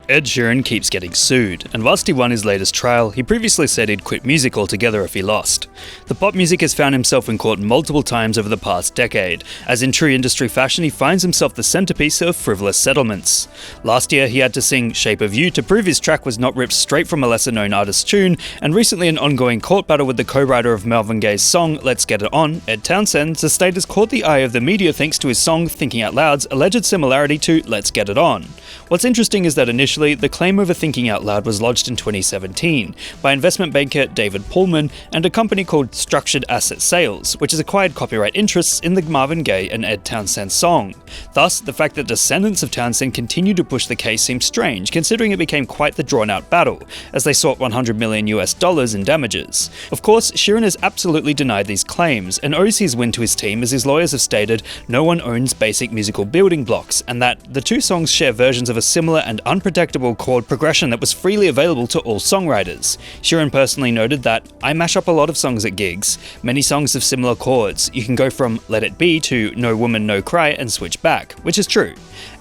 Ed Sheeran keeps getting sued, and whilst he won his latest trial, he previously said he'd quit music altogether if he lost. The pop music has found himself in court multiple times over the past decade, as in true industry fashion he finds himself the centrepiece of frivolous settlements. Last year he had to sing Shape of You to prove his track was not ripped straight from a lesser-known artist's tune, and recently an ongoing court battle with the co-writer of Marvin Gaye's song Let's Get It On, Ed Townsend, the state has caught the eye of the media thanks to his song Thinking Out Loud's alleged similarity to Let's Get It On. What's interesting is that initially, the claim over Thinking Out Loud was lodged in 2017 by investment banker David Pullman and a company called Structured Asset Sales, which has acquired copyright interests in the Marvin Gaye and Ed Townsend song. Thus, the fact that descendants of Townsend continue to push the case seems strange, considering it became quite the drawn-out battle, as they sought $100 million in damages. Of course, Sheeran has absolutely denied these claims, and owes his win to his team as his lawyers have stated no one owns basic musical building blocks, and that the two songs share versions of a similar and unprotectable chord progression that was freely available to all songwriters. Sheeran personally noted that, "I mash up a lot of songs at gigs. Many songs have similar chords. You can go from Let It Be to No Woman No Cry and switch back," which is true.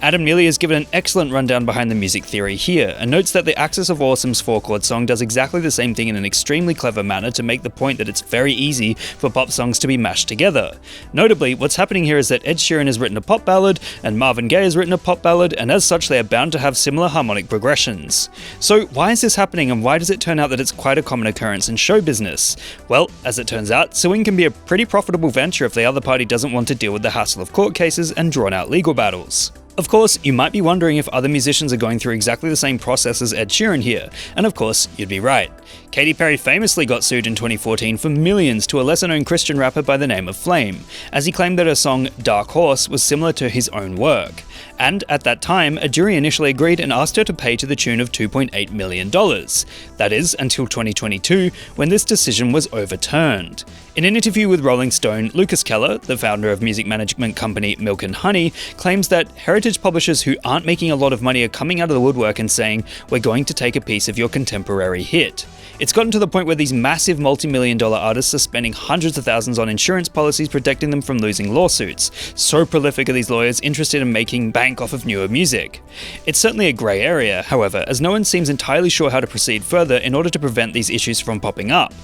Adam Neely has given an excellent rundown behind the music theory here, and notes that the Axis of Awesome's 4-chord song does exactly the same thing in an extremely clever manner to make the point that it's very easy for pop songs to be mashed together. Notably, what's happening here is that Ed Sheeran has written a pop ballad, and Marvin Gaye has written a pop ballad, and as such they are bound to have similar harmonic progressions. So why is this happening, and why does it turn out that it's quite a common occurrence in show business? Well, as it turns out, suing can be a pretty profitable venture if the other party doesn't want to deal with the hassle of court cases and drawn-out legal battles. Of course, you might be wondering if other musicians are going through exactly the same process as Ed Sheeran here, and of course, you'd be right. Katy Perry famously got sued in 2014 for millions to a lesser-known Christian rapper by the name of Flame, as he claimed that her song Dark Horse was similar to his own work. And at that time, a jury initially agreed and asked her to pay to the tune of $2.8 million. That is, until 2022, when this decision was overturned. In an interview with Rolling Stone, Lucas Keller, the founder of music management company Milk and Honey, claims that heritage publishers who aren't making a lot of money are coming out of the woodwork and saying, "We're going to take a piece of your contemporary hit." It's gotten to the point where these massive multi-million-dollar artists are spending hundreds of thousands on insurance policies protecting them from losing lawsuits. So prolific are these lawyers interested in making bank off of newer music. It's certainly a grey area, however, as no one seems entirely sure how to proceed further in order to prevent these issues from popping up.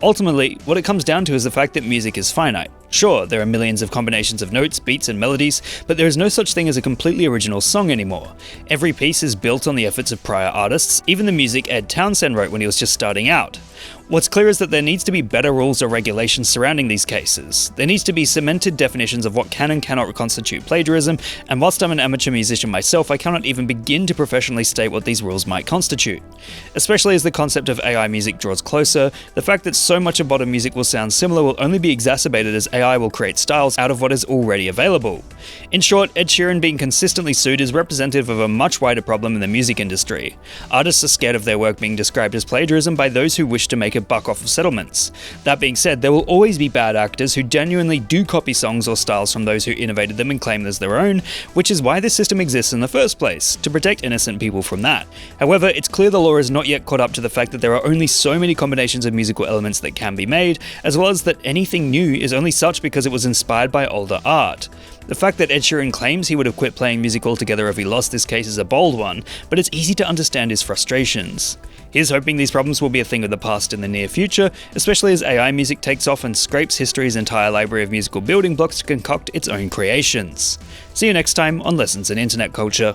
Ultimately, what it comes down to is the fact that music is finite. Sure, there are millions of combinations of notes, beats, and melodies, but there is no such thing as a completely original song anymore. Every piece is built on the efforts of prior artists, even the music Ed Townsend wrote when he was just starting out. What's clear is that there needs to be better rules or regulations surrounding these cases. There needs to be cemented definitions of what can and cannot constitute plagiarism, and whilst I'm an amateur musician myself, I cannot even begin to professionally state what these rules might constitute. Especially as the concept of AI music draws closer, the fact that so much of modern music will sound similar will only be exacerbated as AI will create styles out of what is already available. In short, Ed Sheeran being consistently sued is representative of a much wider problem in the music industry. Artists are scared of their work being described as plagiarism by those who wish to make a buck off of settlements. That being said, there will always be bad actors who genuinely do copy songs or styles from those who innovated them and claim them as their own, which is why this system exists in the first place, to protect innocent people from that. However, it's clear the law is not yet caught up to the fact that there are only so many combinations of musical elements that can be made, as well as that anything new is only such because it was inspired by older art. The fact that Ed Sheeran claims he would have quit playing music altogether if he lost this case is a bold one, but it's easy to understand his frustrations. Here's hoping these problems will be a thing of the past in the near future, especially as AI music takes off and scrapes history's entire library of musical building blocks to concoct its own creations. See you next time on Lessons in Internet Culture.